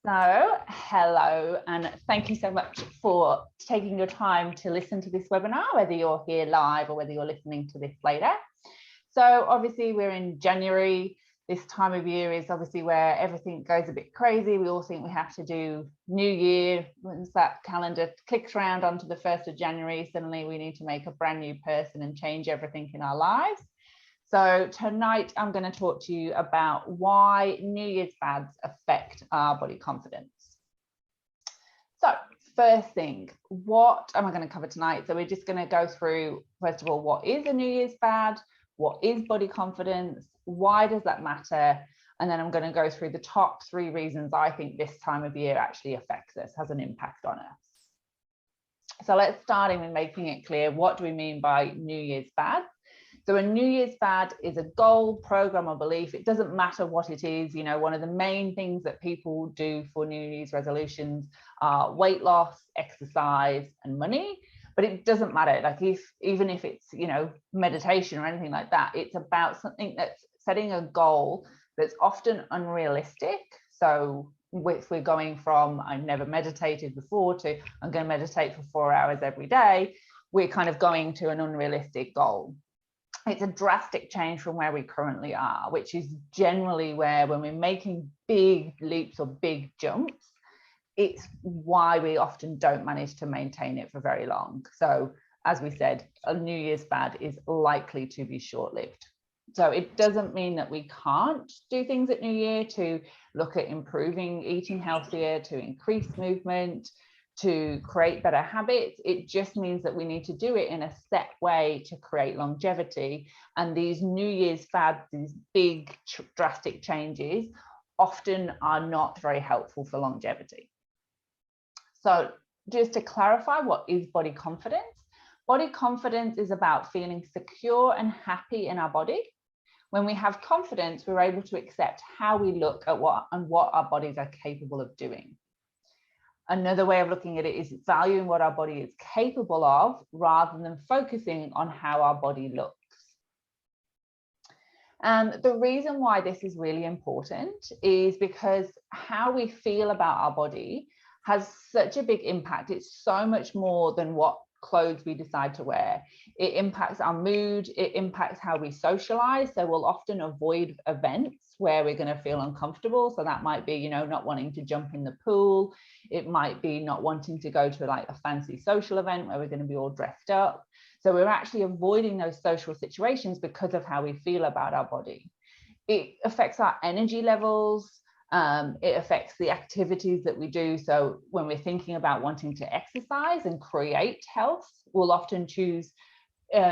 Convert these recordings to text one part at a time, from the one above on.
So, hello, and thank you so much for taking your time to listen to this webinar, whether you're here live or whether you're listening to this later. So obviously we're in January. This time of year is obviously where everything goes a bit crazy. We all think we have to do New Year. Once that calendar clicks around onto the 1st of January, suddenly we need to make a brand new person and change everything in our lives. So tonight I'm going to talk to you about why New Year's fads affect our body confidence. So first thing, what am I going to cover tonight? So we're just going to go through, first of all, what is a New Year's fad? What is body confidence? Why does that matter? And then I'm going to go through the top 3 reasons I think this time of year actually affects us, has an impact on us. So let's start with making it clear, what do we mean by New Year's fad? So a New Year's fad is a goal, program, or belief. It doesn't matter what it is. You know, one of the main things that people do for New Year's resolutions are weight loss, exercise, and money. But it doesn't matter. Like even if it's, you know, meditation or anything like that, it's about something that's setting a goal that's often unrealistic. So if we're going from I've never meditated before to I'm going to meditate for 4 hours every day, we're kind of going to an unrealistic goal. It's a drastic change from where we currently are, which is generally where when we're making big leaps or big jumps, it's why we often don't manage to maintain it for very long. So as we said, a New Year's fad is likely to be short-lived. So it doesn't mean that we can't do things at New Year to look at improving eating healthier, to increase movement, to create better habits. It just means that we need to do it in a set way to create longevity. And these New Year's fads, these big drastic changes, often are not very helpful for longevity. So just to clarify, what is body confidence? Body confidence is about feeling secure and happy in our body. When we have confidence, we're able to accept how we look at what our bodies are capable of doing. Another way of looking at it is valuing what our body is capable of rather than focusing on how our body looks. And the reason why this is really important is because how we feel about our body has such a big impact. It's so much more than what clothes we decide to wear. It impacts our mood, it impacts how we socialize. So we'll often avoid events where we're going to feel uncomfortable. So that might be, you know, not wanting to jump in the pool. It might be not wanting to go to like a fancy social event where we're going to be all dressed up. So we're actually avoiding those social situations because of how we feel about our body. It affects our energy levels. It affects the activities that we do. So when we're thinking about wanting to exercise and create health, we'll often choose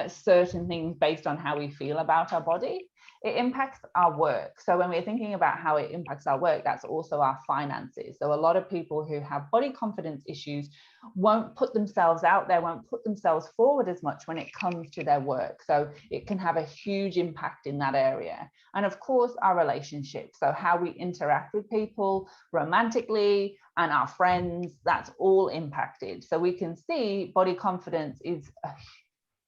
certain things based on how we feel about our body. It impacts our work. So when we're thinking about how it impacts our work, that's also our finances. So a lot of people who have body confidence issues won't put themselves out there, won't put themselves forward as much when it comes to their work. So it can have a huge impact in that area. And of course, our relationships. So how we interact with people romantically and our friends, that's all impacted. So we can see body confidence is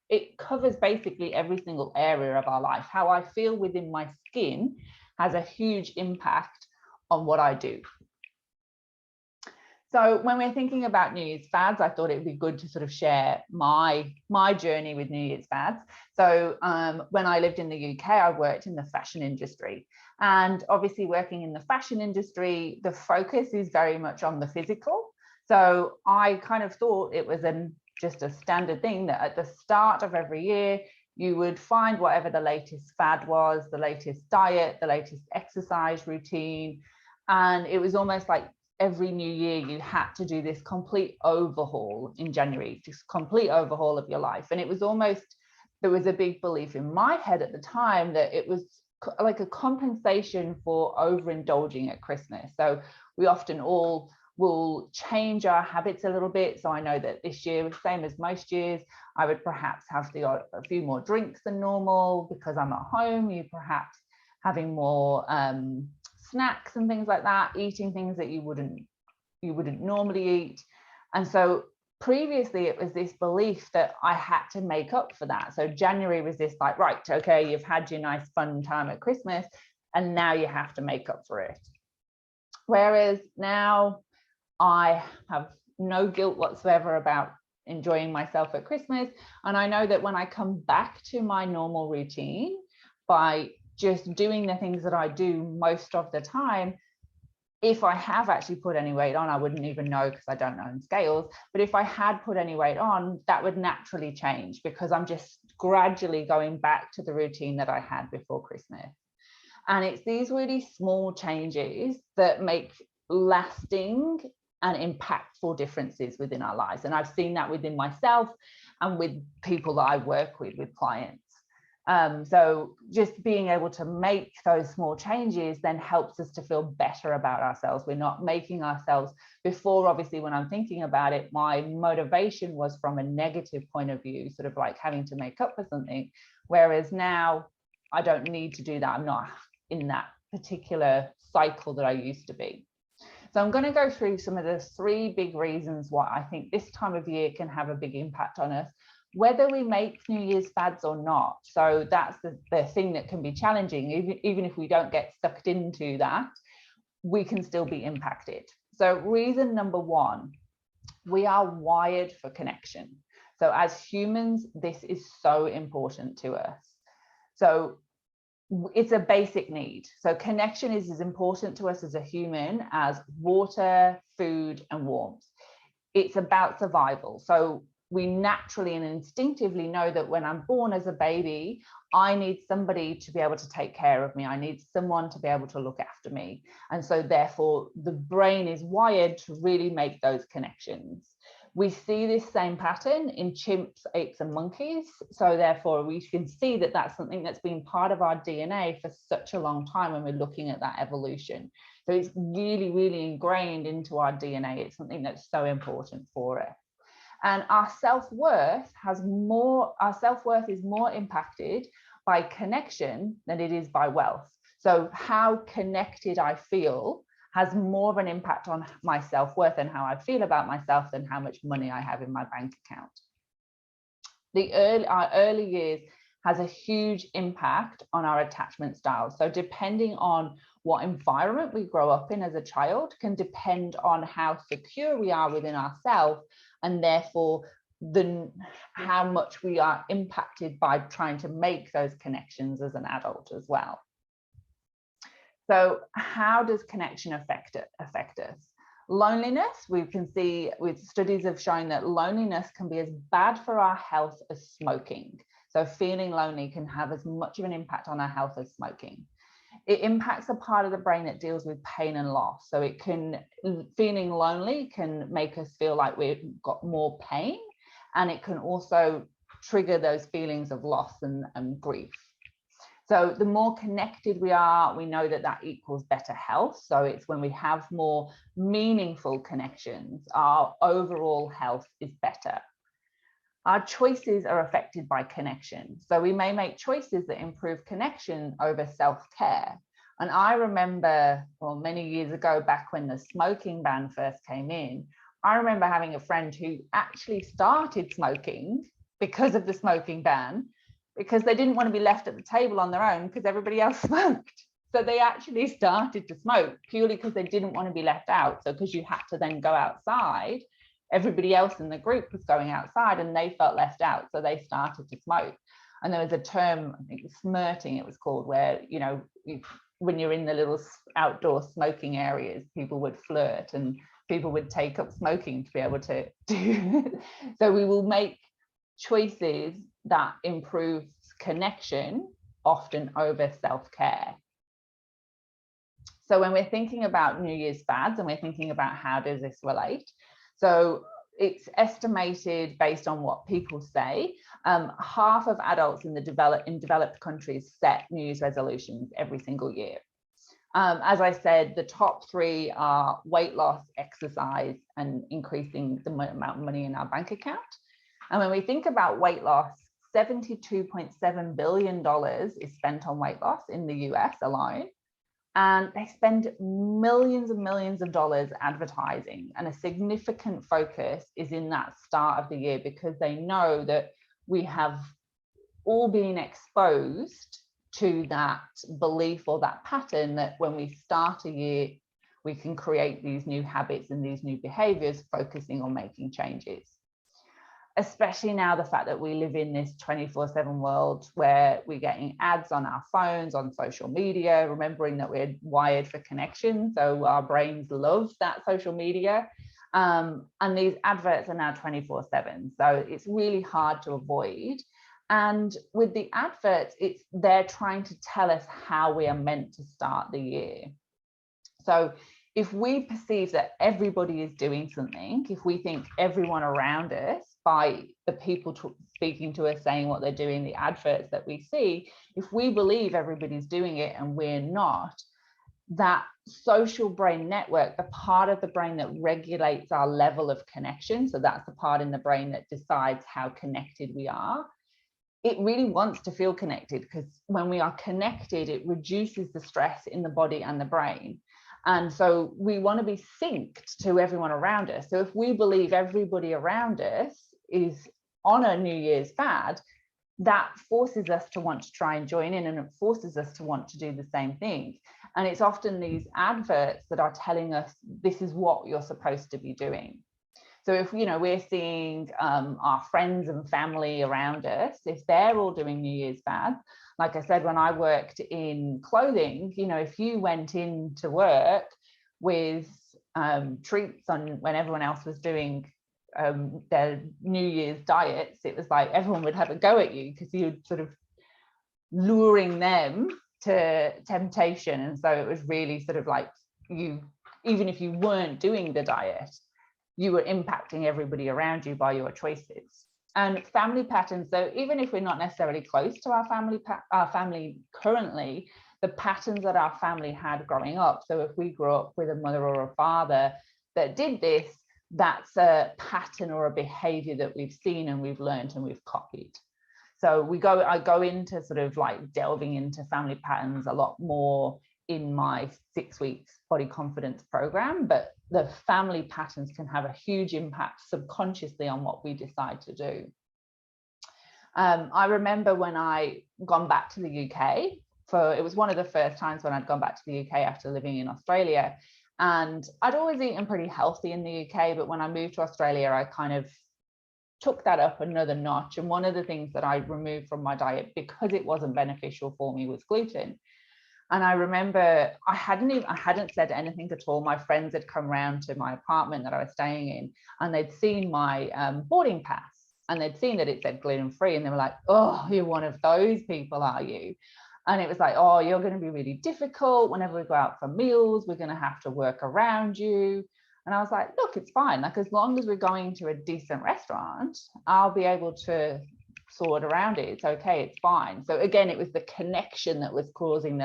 it covers basically every single area of our life. How I feel within my skin has a huge impact on what I do. So when we're thinking about New Year's fads, I thought it would be good to sort of share my journey with New Year's fads. So when I lived in the UK, I worked in the fashion industry. And obviously working in the fashion industry, the focus is very much on the physical. So I kind of thought it was just a standard thing that at the start of every year, you would find whatever the latest fad was, the latest diet, the latest exercise routine. And it was almost like every new year you had to do this complete overhaul in January, just complete overhaul of your life. And it was almost, there was a big belief in my head at the time that it was like a compensation for overindulging at Christmas. So we often all will change our habits a little bit. So I know that this year, same as most years, I would perhaps have a few more drinks than normal because I'm at home. You perhaps having more snacks and things like that, eating things that you wouldn't normally eat. And so previously it was this belief that I had to make up for that. So January was this like, right, okay, you've had your nice fun time at Christmas and now you have to make up for it. Whereas now I have no guilt whatsoever about enjoying myself at Christmas. And I know that when I come back to my normal routine by just doing the things that I do most of the time, if I have actually put any weight on, I wouldn't even know because I don't know in scales. But if I had put any weight on, that would naturally change because I'm just gradually going back to the routine that I had before Christmas. And it's these really small changes that make lasting and impactful differences within our lives. And I've seen that within myself and with people that I work with clients. So just being able to make those small changes then helps us to feel better about ourselves. We're not making ourselves, before obviously when I'm thinking about it, my motivation was from a negative point of view, sort of like having to make up for something. Whereas now I don't need to do that. I'm not in that particular cycle that I used to be. So I'm going to go through some of the 3 big reasons why I think this time of year can have a big impact on us, whether we make New Year's fads or not. So that's the thing that can be challenging. Even if we don't get sucked into that, we can still be impacted. So reason number 1, we are wired for connection. So as humans, this is so important to us. So it's a basic need. So connection is as important to us as a human as water, food, and warmth. It's about survival. So we naturally and instinctively know that when I'm born as a baby, I need somebody to be able to take care of me. I need someone to be able to look after me. And so therefore, the brain is wired to really make those connections. We see this same pattern in chimps, apes, and monkeys. So therefore, we can see that that's something that's been part of our DNA for such a long time when we're looking at that evolution. So it's really, really ingrained into our DNA. It's something that's so important for us. And our self-worth is more impacted by connection than it is by wealth. So how connected I feel has more of an impact on my self-worth and how I feel about myself than how much money I have in my bank account. Our early years has a huge impact on our attachment styles. So depending on what environment we grow up in as a child can depend on how secure we are within ourselves, and therefore how much we are impacted by trying to make those connections as an adult as well. So how does connection affect us? Loneliness, we can see with studies have shown that loneliness can be as bad for our health as smoking. So feeling lonely can have as much of an impact on our health as smoking. It impacts a part of the brain that deals with pain and loss. So feeling lonely can make us feel like we've got more pain, and it can also trigger those feelings of loss and grief. So the more connected we are, we know that that equals better health. So it's when we have more meaningful connections, our overall health is better. Our choices are affected by connection. So we may make choices that improve connection over self-care. And I remember, well, many years ago, back when the smoking ban first came in, I remember having a friend who actually started smoking because of the smoking ban, because they didn't want to be left at the table on their own because everybody else smoked. So they actually started to smoke purely because they didn't want to be left out. So because you had to then go outside, everybody else in the group was going outside and they felt left out. So they started to smoke. And there was a term, I think smirting it was called, where, when you're in the little outdoor smoking areas, people would flirt and people would take up smoking to be able to do. So we will make choices that improve connection often over self-care. So when we're thinking about New Year's fads and we're thinking about how does this relate, so it's estimated based on what people say, half of adults in developed countries set New Year's resolutions every single year. As I said, the top 3 are weight loss, exercise, and increasing the amount of money in our bank account. And when we think about weight loss, $72.7 billion is spent on weight loss in the US alone. And they spend millions and millions of dollars advertising. And a significant focus is in that start of the year because they know that we have all been exposed to that belief or that pattern that when we start a year, we can create these new habits and these new behaviors, focusing on making changes. Especially now, the fact that we live in this 24/7 world where we're getting ads on our phones, on social media, remembering that we're wired for connection. So our brains love that social media. And these adverts are now 24/7. So it's really hard to avoid. And with the adverts, they're trying to tell us how we are meant to start the year. So if we perceive that everybody is doing something, if we think everyone around us, by the people speaking to us saying what they're doing, the adverts that we see, if we believe everybody's doing it and we're not, that social brain network, the part of the brain that regulates our level of connection, so that's the part in the brain that decides how connected we are, it really wants to feel connected, because when we are connected, it reduces the stress in the body and the brain. And so we want to be synced to everyone around us. So if we believe everybody around us is on a New Year's fad, that forces us to want to try and join in, and it forces us to want to do the same thing. And it's often these adverts that are telling us this is what you're supposed to be doing. So if, you know, we're seeing our friends and family around us, if they're all doing New Year's fads, like I said, when I worked in clothing, you know, if you went into work with treats on when everyone else was doing their New Year's diets, it was like everyone would have a go at you, because you'd sort of luring them to temptation. And so it was really sort of like, you, even if you weren't doing the diet, you were impacting everybody around you by your choices. And family patterns, so even if we're not necessarily close to our family currently, the patterns that our family had growing up, so if we grew up with a mother or a father that did this, that's a pattern or a behavior that we've seen and we've learned and we've copied. So I go into sort of like delving into family patterns a lot more in my 6 weeks body confidence program, but the family patterns can have a huge impact subconsciously on what we decide to do. I remember when I gone back to the UK, it was one of the first times when I'd gone back to the UK after living in Australia, and I'd always eaten pretty healthy in the UK, but when I moved to Australia, I kind of took that up another notch. And one of the things that I removed from my diet because it wasn't beneficial for me was gluten. And I remember I hadn't said anything at all. My friends had come round to my apartment that I was staying in, and they'd seen my boarding pass, and they'd seen that it said gluten-free, and they were like, "Oh, you're one of those people, are you?" And it was like, "Oh, you're going to be really difficult. Whenever we go out for meals, we're going to have to work around you." And I was like, "Look, it's fine. Like, as long as we're going to a decent restaurant, I'll be able to sort around it. It's okay. It's fine." So again, it was the connection that was causing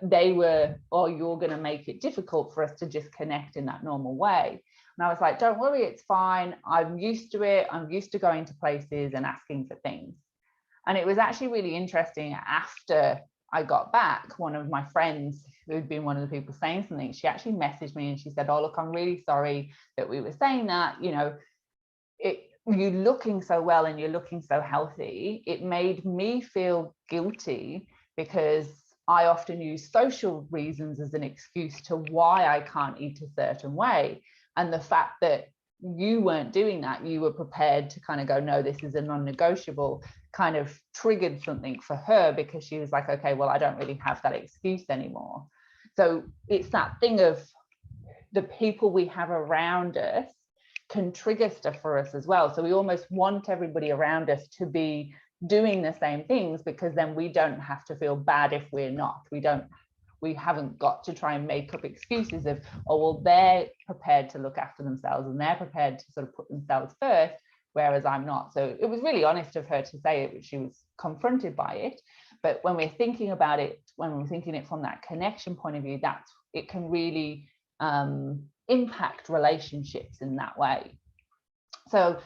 they were, "Oh, you're going to make it difficult for us to just connect in that normal way." And I was like, "Don't worry, it's fine. I'm used to it. I'm used to going to places and asking for things." And it was actually really interesting. After I got back, one of my friends, who'd been one of the people saying something, she actually messaged me and she said, "Oh, look, I'm really sorry that we were saying that. You know, you're looking so well and you're looking so healthy. It made me feel guilty because I often use social reasons as an excuse to why I can't eat a certain way. And the fact that you weren't doing that, you were prepared to kind of go, no, this is a non-negotiable," kind of triggered something for her, because she was like, okay, well, I don't really have that excuse anymore. So it's that thing of the people we have around us can trigger stuff for us as well. So we almost want everybody around us to be doing the same things, because then we don't have to feel bad if we're not. We haven't got to try and make up excuses of, oh, well, they're prepared to look after themselves and they're prepared to sort of put themselves first, whereas I'm not. So it was really honest of her to say it. She was confronted by it. But when we're thinking about it, when we're thinking it from that connection point of view, it can really impact relationships in that way. So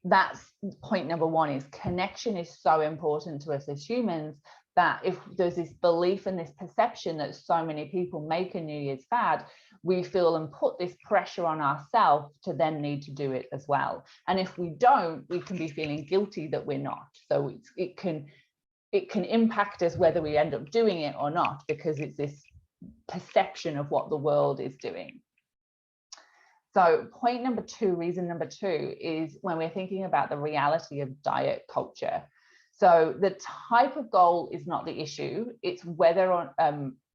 that's point number one, is connection is so important to us as humans, that if there's this belief and this perception that so many people make a New Year's fad, we feel and put this pressure on ourselves to then need to do it as well. And if we don't, we can be feeling guilty that we're not. So it can impact us whether we end up doing it or not, because it's this perception of what the world is doing. So point number two, reason number two, is when we're thinking about the reality of diet culture. So the type of goal is not the issue, it's whether or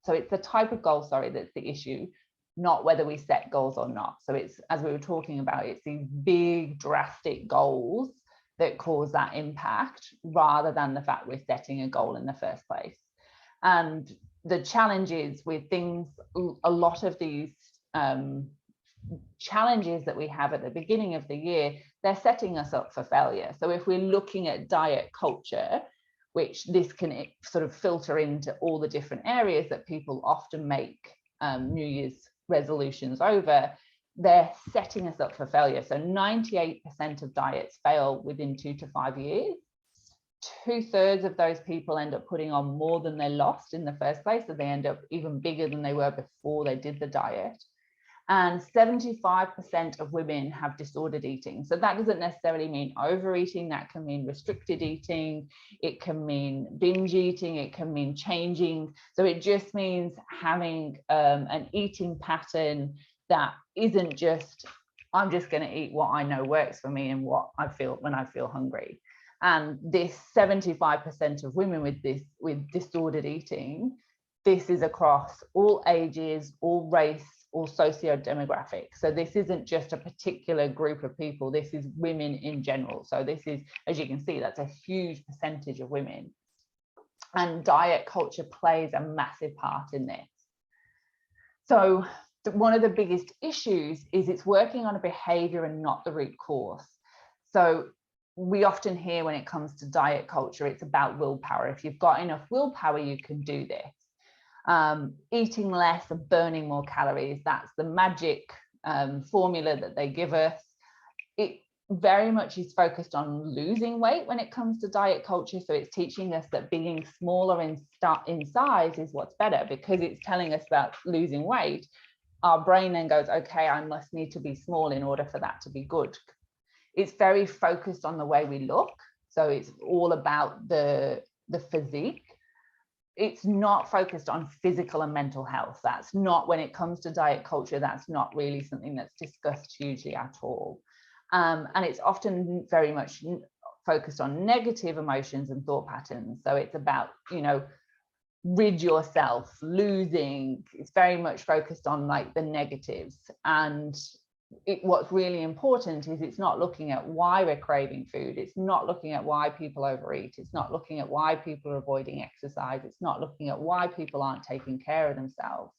so it's the type of goal, sorry, that's the issue, not whether we set goals or not. So it's, as we were talking about, it's these big drastic goals that cause that impact, rather than the fact we're setting a goal in the first place. And the challenge is with things, a lot of these challenges that we have at the beginning of the year, they're setting us up for failure. So if we're looking at diet culture, which this can sort of filter into all the different areas that people often make New Year's resolutions over, they're setting us up for failure. So 98% of diets fail within 2 to 5 years. 2/3 of those people end up putting on more than they lost in the first place, so they end up even bigger than they were before they did the diet. And 75% of women have disordered eating. So that doesn't necessarily mean overeating, that can mean restricted eating, it can mean binge eating, it can mean changing. So it just means having an eating pattern that isn't just, I'm just going to eat what I know works for me and what I feel when I feel hungry. And this 75% of women with disordered eating, this is across all ages, all race, all socio-demographic. So this isn't just a particular group of people, this is women in general. So this is, as you can see, that's a huge percentage of women. And diet culture plays a massive part in this. So one of the biggest issues is it's working on a behavior and not the root cause. So we often hear when it comes to diet culture, it's about willpower. If you've got enough willpower, you can do this. Eating less and burning more calories, that's the magic formula that they give us. It very much is focused on losing weight when it comes to diet culture. So it's teaching us that being smaller in size is what's better, because it's telling us about losing weight. Our brain then goes, okay, I must need to be small in order for that to be good. It's very focused on the way we look. So it's all about the physique. It's not focused on physical and mental health. That's not, when it comes to diet culture, that's not really something that's discussed hugely at all. And it's often very much focused on negative emotions and thought patterns. So it's about, you know, rid yourself, losing. It's very much focused on like the negatives. And what's really important is it's not looking at why we're craving food. It's not looking at why people overeat. It's not looking at why people are avoiding exercise. It's not looking at why people aren't taking care of themselves.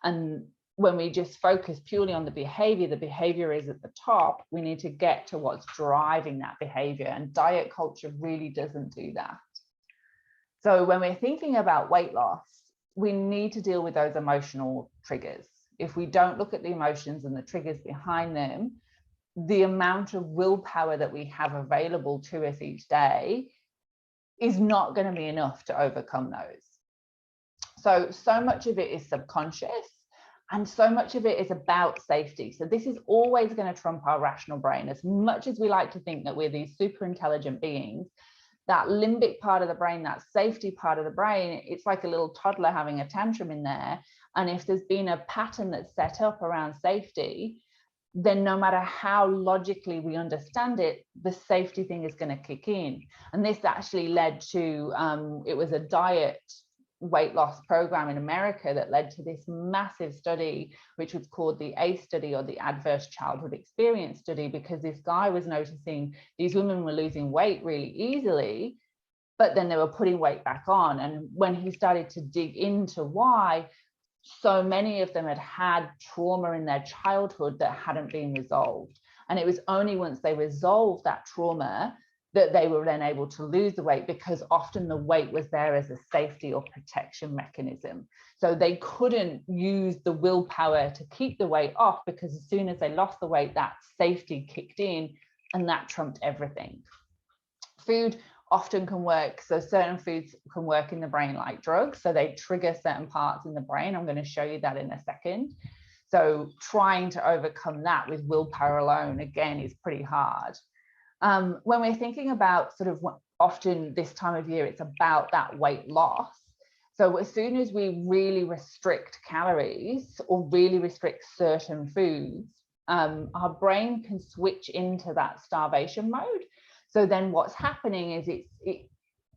And when we just focus purely on the behavior is at the top. We need to get to what's driving that behavior, and diet culture really doesn't do that. So when we're thinking about weight loss, we need to deal with those emotional triggers. If we don't look at the emotions and the triggers behind them, the amount of willpower that we have available to us each day is not going to be enough to overcome those. So much of it is subconscious, and so much of it is about safety. So this is always going to trump our rational brain. As much as we like to think that we're these super intelligent beings, that limbic part of the brain, that safety part of the brain, it's like a little toddler having a tantrum in there. And if there's been a pattern that's set up around safety, then no matter how logically we understand it, the safety thing is going to kick in. And this actually led to, it was a diet weight loss program in America that led to this massive study, which was called the ACE study, or the Adverse Childhood Experience study, because this guy was noticing these women were losing weight really easily, but then they were putting weight back on. And when he started to dig into why, so many of them had had trauma in their childhood that hadn't been resolved. And it was only once they resolved that trauma that they were then able to lose the weight, because often the weight was there as a safety or protection mechanism. So they couldn't use the willpower to keep the weight off, because as soon as they lost the weight, that safety kicked in, and that trumped everything. Food often can work. So certain foods can work in the brain like drugs. So they trigger certain parts in the brain. I'm going to show you that in a second. So trying to overcome that with willpower alone, again, is pretty hard. When we're thinking about sort of often this time of year, it's about that weight loss. So as soon as we really restrict calories or really restrict certain foods, our brain can switch into that starvation mode. So then what's happening is it's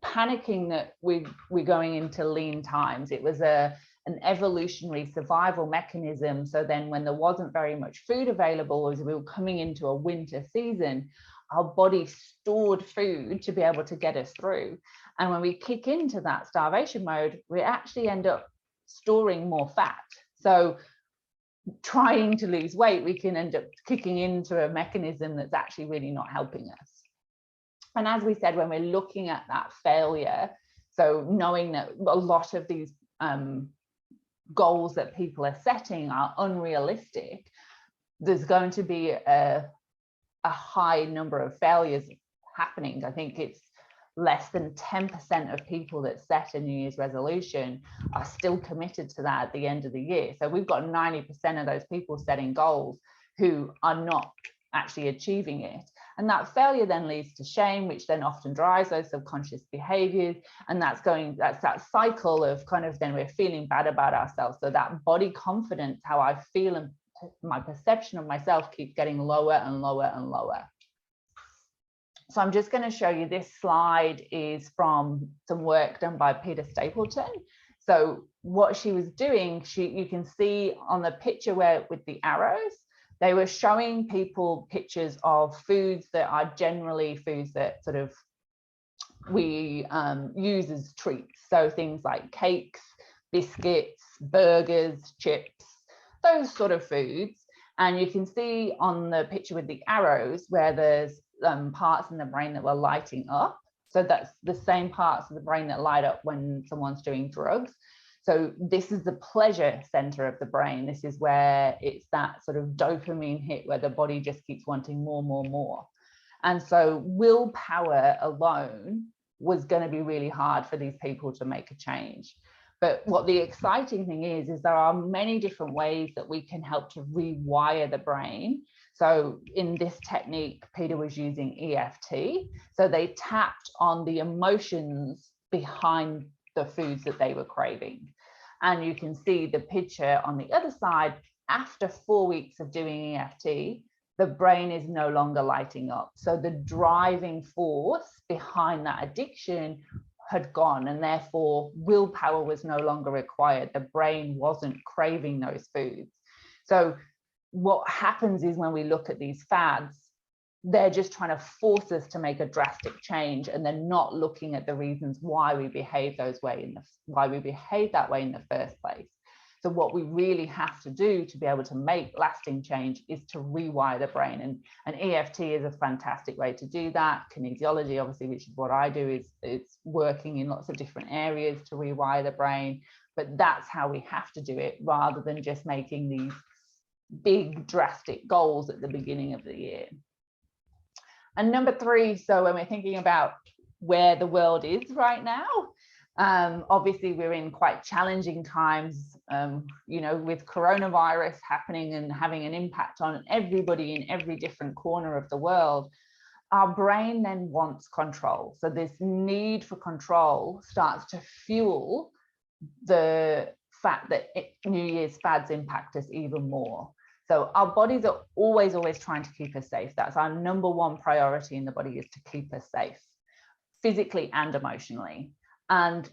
panicking that we're going into lean times. It was an evolutionary survival mechanism. So then when there wasn't very much food available, as we were coming into a winter season, our body stored food to be able to get us through. And when we kick into that starvation mode, we actually end up storing more fat. So trying to lose weight, we can end up kicking into a mechanism that's actually really not helping us. And as we said, when we're looking at that failure, so knowing that a lot of these goals that people are setting are unrealistic, there's going to be a high number of failures happening. I think it's less than 10% of people that set a New Year's resolution are still committed to that at the end of the year. So we've got 90% of those people setting goals who are not actually achieving it. And that failure then leads to shame, which then often drives those subconscious behaviors. And that's that cycle of kind of then we're feeling bad about ourselves. So that body confidence, how I feel and my perception of myself keeps getting lower and lower and lower. So I'm just going to show you, this slide is from some work done by Peter Stapleton. So what she was doing, you can see on the picture where with the arrows, they were showing people pictures of foods that are generally foods that sort of we use as treats. So things like cakes, biscuits, burgers, chips, those sort of foods. And you can see on the picture with the arrows where there's parts in the brain that were lighting up. So that's the same parts of the brain that light up when someone's doing drugs. So this is the pleasure center of the brain. This is where it's that sort of dopamine hit where the body just keeps wanting more, more, more. And so willpower alone was going to be really hard for these people to make a change. But what the exciting thing is there are many different ways that we can help to rewire the brain. So in this technique, Peter was using EFT. So they tapped on the emotions behind the foods that they were craving. And you can see the picture on the other side, after 4 weeks of doing EFT, the brain is no longer lighting up. So the driving force behind that addiction had gone, and therefore willpower was no longer required. The brain wasn't craving those foods. So what happens is when we look at these fads, they're just trying to force us to make a drastic change, and they're not looking at the reasons why we behave that way in the first place. So what we really have to do to be able to make lasting change is to rewire the brain, and EFT is a fantastic way to do that. Kinesiology, obviously, which is what I do, is it's working in lots of different areas to rewire the brain, but that's how we have to do it, rather than just making these big drastic goals at the beginning of the year. And number 3, so when we're thinking about where the world is right now, obviously we're in quite challenging times, you know, with coronavirus happening and having an impact on everybody in every different corner of the world. Our brain then wants control. So this need for control starts to fuel the fact that New Year's fads impact us even more. So our bodies are always trying to keep us safe. That's our number 1 priority in the body, is to keep us safe, physically and emotionally. And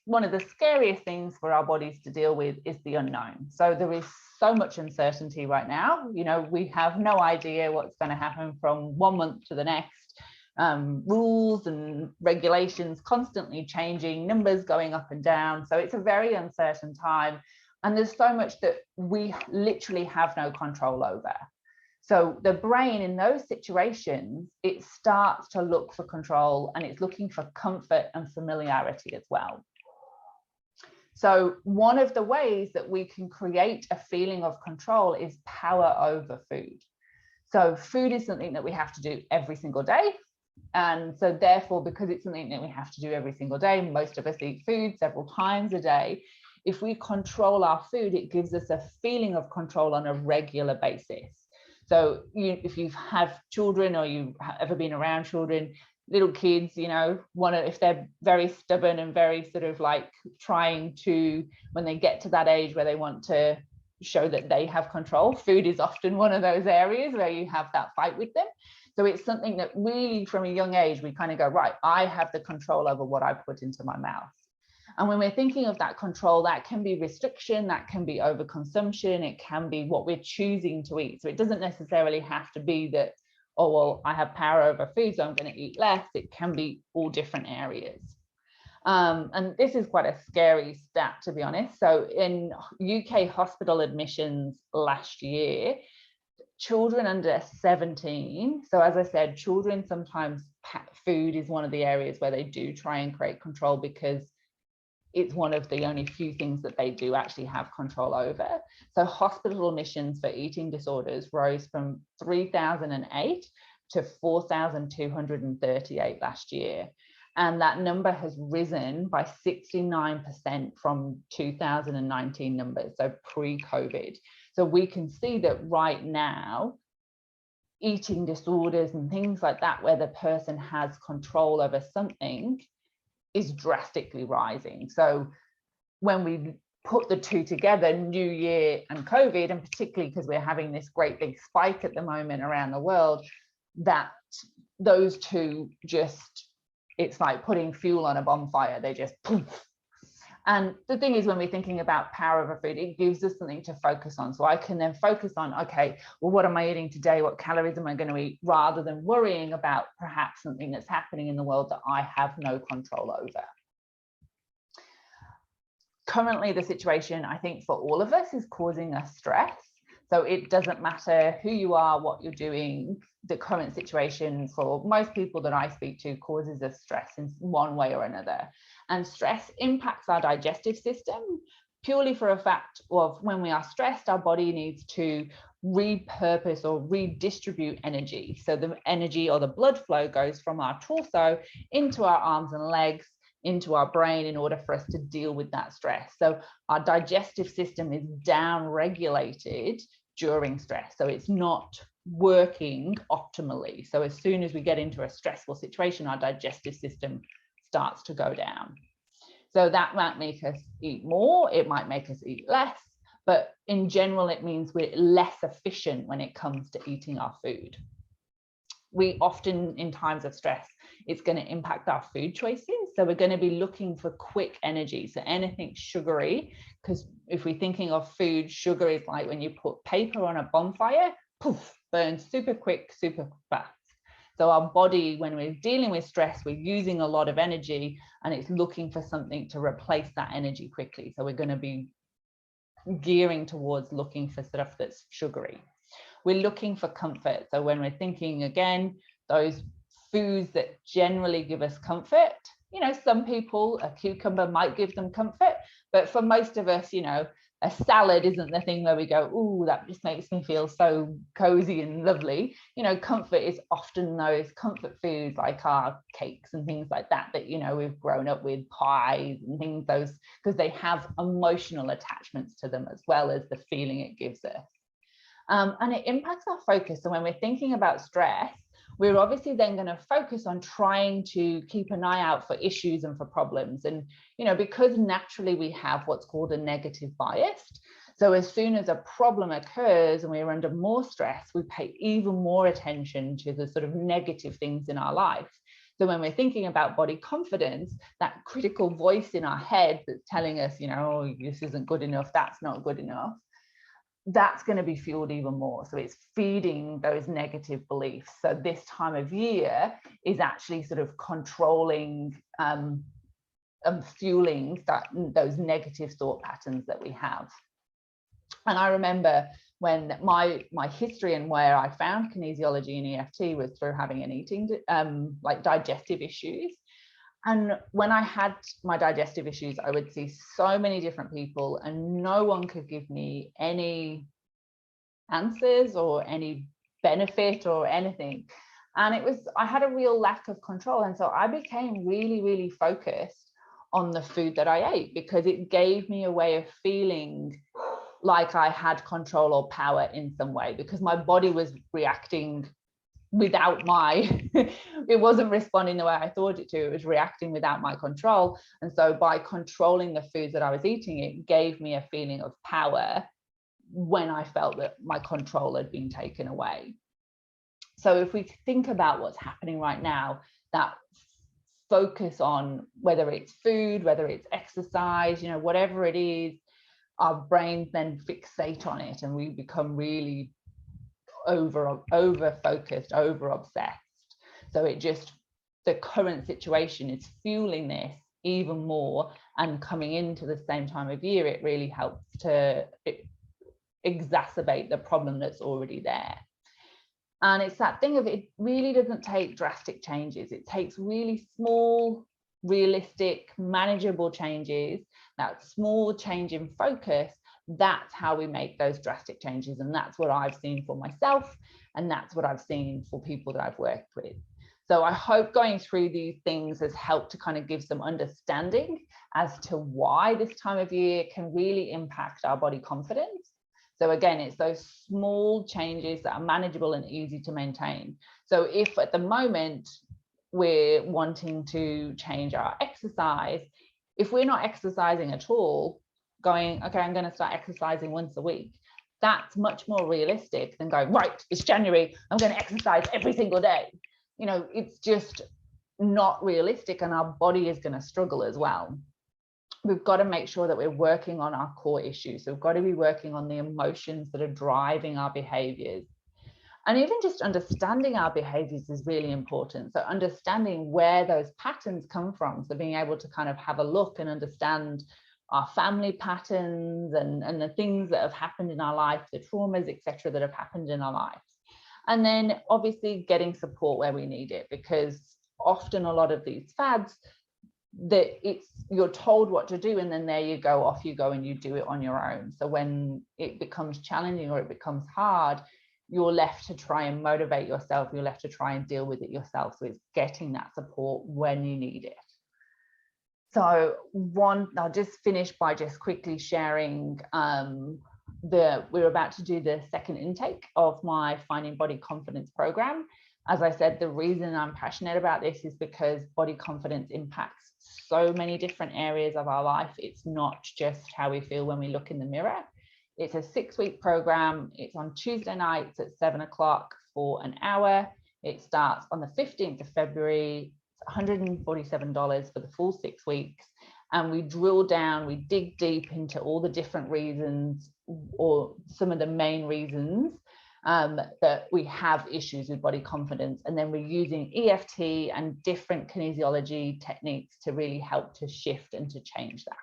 one of the scariest things for our bodies to deal with is the unknown. So there is so much uncertainty right now. You know, we have no idea what's going to happen from 1 month to the next. Rules and regulations constantly changing, numbers going up and down. So it's a very uncertain time. And there's so much that we literally have no control over. So the brain in those situations, it starts to look for control, and it's looking for comfort and familiarity as well. So one of the ways that we can create a feeling of control is power over food. So food is something that we have to do every single day. And so therefore, because it's something that we have to do every single day, most of us eat food several times a day. If we control our food, it gives us a feeling of control on a regular basis. So if you've had children or you've ever been around children, little kids, you know, if they're very stubborn and very sort of like trying to, when they get to that age where they want to show that they have control, food is often one of those areas where you have that fight with them. So it's something that really from a young age, we kind of go, right, I have the control over what I put into my mouth. And when we're thinking of that control, that can be restriction, that can be overconsumption, it can be what we're choosing to eat. So it doesn't necessarily have to be that, oh, well, I have power over food, so I'm going to eat less. It can be all different areas. And this is quite a scary stat, to be honest. So in UK hospital admissions last year, children under 17, so as I said, children sometimes food is one of the areas where they do try and create control because it's one of the only few things that they do actually have control over. So hospital admissions for eating disorders rose from 3,008 to 4,238 last year. And that number has risen by 69% from 2019 numbers, so pre-COVID. So we can see that right now, eating disorders and things like that, where the person has control over something, is drastically rising. So when we put the two together, New Year and COVID, and particularly because we're having this great big spike at the moment around the world, that those two just, it's like putting fuel on a bonfire, they just poof. And the thing is, when we're thinking about power over food, it gives us something to focus on. So I can then focus on, okay, well, what am I eating today? What calories am I going to eat? Rather than worrying about perhaps something that's happening in the world that I have no control over. Currently, the situation, I think, for all of us is causing us stress. So it doesn't matter who you are, what you're doing, the current situation for most people that I speak to causes us stress in one way or another. And stress impacts our digestive system purely for a fact of when we are stressed, our body needs to repurpose or redistribute energy. So the energy or the blood flow goes from our torso into our arms and legs, into our brain in order for us to deal with that stress. So our digestive system is down regulated during stress. So it's not working optimally. So as soon as we get into a stressful situation, our digestive system starts to go down. So that might make us eat more, it might make us eat less, but in general, it means we're less efficient when it comes to eating our food. We often, in times of stress, it's going to impact our food choices. So we're going to be looking for quick energy. So anything sugary, because if we're thinking of food, sugar is like when you put paper on a bonfire, poof, burns super quick, super fast. So our body, when we're dealing with stress, we're using a lot of energy and it's looking for something to replace that energy quickly. So we're going to be gearing towards looking for stuff that's sugary. We're looking for comfort. So when we're thinking, again, those foods that generally give us comfort, you know, some people, a cucumber might give them comfort, but for most of us, you know, a salad isn't the thing where we go, oh, that just makes me feel so cozy and lovely. You know, comfort is often those comfort foods like our cakes and things like that, that, you know, we've grown up with, pies and things, those, because they have emotional attachments to them as well as the feeling it gives us. And it impacts our focus. So when we're thinking about stress, we're obviously then going to focus on trying to keep an eye out for issues and for problems. And, you know, because naturally we have what's called a negative bias. So as soon as a problem occurs and we're under more stress, we pay even more attention to the sort of negative things in our life. So when we're thinking about body confidence, that critical voice in our head that's telling us, you know, oh, this isn't good enough, that's not good enough, that's going to be fueled even more. So it's feeding those negative beliefs. So this time of year is actually sort of controlling and fueling those negative thought patterns that we have. And I remember when my history and where I found kinesiology and EFT was through having an eating, like digestive issues. And when I had my digestive issues, I would see so many different people and no one could give me any answers or any benefit or anything. And it was, I had a real lack of control. And so I became really, really focused on the food that I ate because it gave me a way of feeling like I had control or power in some way, because my body was reacting without my it wasn't responding the way I thought it to. It was reacting without my control. And so by controlling the foods that I was eating, it gave me a feeling of power when I felt that my control had been taken away. So if we think about what's happening right now, that focus on whether it's food, whether it's exercise, whatever it is, our brains then fixate on it, and we become really over focused, over obsessed. So the current situation is fueling this even more, and coming into the same time of year, it really helps to exacerbate the problem that's already there. And it's that thing of, it really doesn't take drastic changes. It takes really small, realistic, manageable changes. That small change in focus, that's how we make those drastic changes. And that's what I've seen for myself. And that's what I've seen for people that I've worked with. So I hope going through these things has helped to kind of give some understanding as to why this time of year can really impact our body confidence. So again, it's those small changes that are manageable and easy to maintain. So if at the moment we're wanting to change our exercise, if we're not exercising at all, going, okay, I'm going to start exercising once a week, that's much more realistic than going, right, it's January, I'm going to exercise every single day. It's just not realistic, and our body is going to struggle as well. We've got to make sure that we're working on our core issues. So we've got to be working on the emotions that are driving our behaviors. And even just understanding our behaviors is really important. So understanding where those patterns come from. So being able to kind of have a look and understand our family patterns and the things that have happened in our life, the traumas, etc., that have happened in our life. And then obviously getting support where we need it, because often a lot of these fads, that you're told what to do, and then there you go, off you go, and you do it on your own. So when it becomes challenging or it becomes hard, you're left to try and motivate yourself, you're left to try and deal with it yourself. So it's getting that support when you need it. So I'll just finish by just quickly sharing we're about to do the second intake of my Finding Body Confidence program. As I said, the reason I'm passionate about this is because body confidence impacts so many different areas of our life. It's not just how we feel when we look in the mirror. It's a 6-week program. It's on Tuesday nights at 7 o'clock for an hour. It starts on the 15th of February. It's $147 for the full 6 weeks. And we drill down, we dig deep into all the different reasons, or some of the main reasons that we have issues with body confidence. And then we're using EFT and different kinesiology techniques to really help to shift and to change that.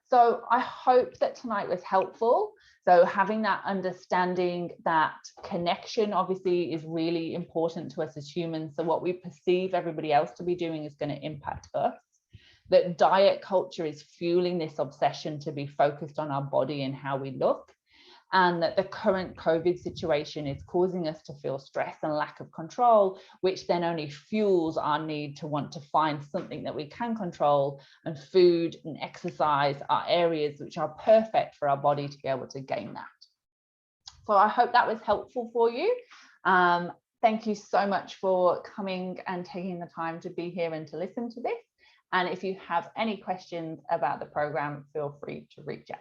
So I hope that tonight was helpful. So having that understanding, that connection obviously is really important to us as humans. So what we perceive everybody else to be doing is going to impact us. That diet culture is fueling this obsession to be focused on our body and how we look. And that the current COVID situation is causing us to feel stress and lack of control, which then only fuels our need to want to find something that we can control. And food and exercise are areas which are perfect for our body to be able to gain that. So I hope that was helpful for you. Thank you so much for coming and taking the time to be here and to listen to this. And if you have any questions about the program, feel free to reach out.